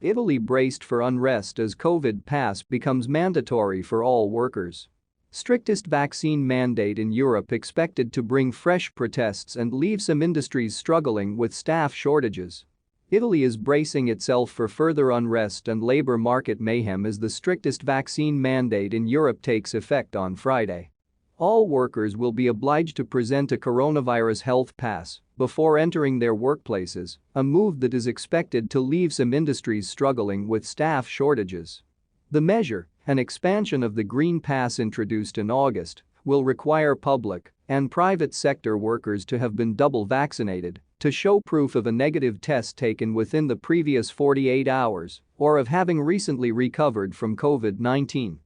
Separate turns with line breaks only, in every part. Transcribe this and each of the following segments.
Italy braced for unrest as COVID pass becomes mandatory for all workers. Strictest vaccine mandate in Europe expected to bring fresh protests and leave some industries struggling with staff shortages. Italy is bracing itself for further unrest and labor market mayhem as the strictest vaccine mandate in Europe takes effect on Friday. All workers will be obliged to present a coronavirus health pass before entering their workplaces, a move that is expected to leave some industries struggling with staff shortages. The measure, an expansion of the Green Pass introduced in August, will require public and private sector workers to have been double vaccinated to show proof of a negative test taken within the previous 48 hours or of having recently recovered from COVID-19.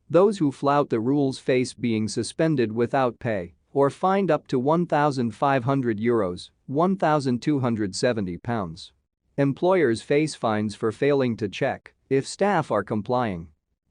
Those who flout the rules face being suspended without pay or fined up to €1,500, £1,270. Employers face fines for failing to check if staff are complying.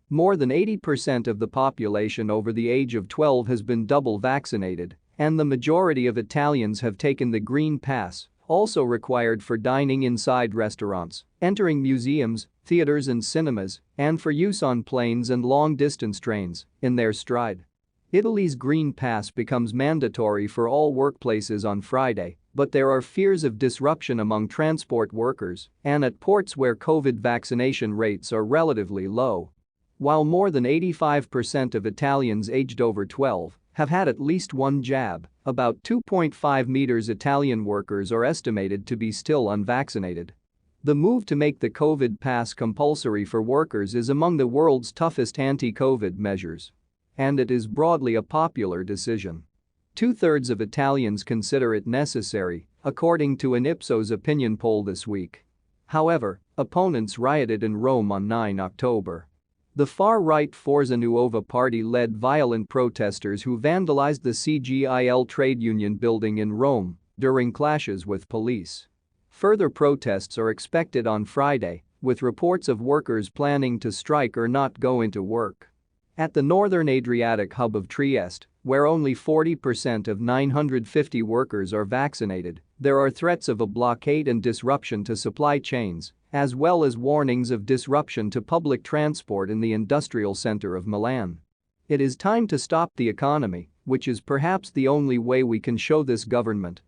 More than 80% of the population over the age of 12 has been double vaccinated, and the majority of Italians have taken the Green Pass, also required for dining inside restaurants, entering museums, theaters and cinemas, and for use on planes and long-distance trains, in their stride. Italy's Green Pass becomes mandatory for all workplaces on Friday, but there are fears of disruption among transport workers and at ports where COVID vaccination rates are relatively low. While more than 85% of Italians aged over 12 have had at least one jab, about 2.5 million Italian workers are estimated to be still unvaccinated. The move to make the COVID pass compulsory for workers is among the world's toughest anti-COVID measures. And it is broadly a popular decision. Two-thirds of Italians consider it necessary, according to an Ipsos opinion poll this week. However, opponents rioted in Rome on 9 October. The far-right Forza Nuova party led violent protesters who vandalized the CGIL trade union building in Rome during clashes with police. Further protests are expected on Friday, with reports of workers planning to strike or not go into work. At the northern Adriatic hub of Trieste, where only 40% of 950 workers are vaccinated, there are threats of a blockade and disruption to supply chains, as well as warnings of disruption to public transport in the industrial center of Milan. It is time to stop the economy, which is perhaps the only way we can show this government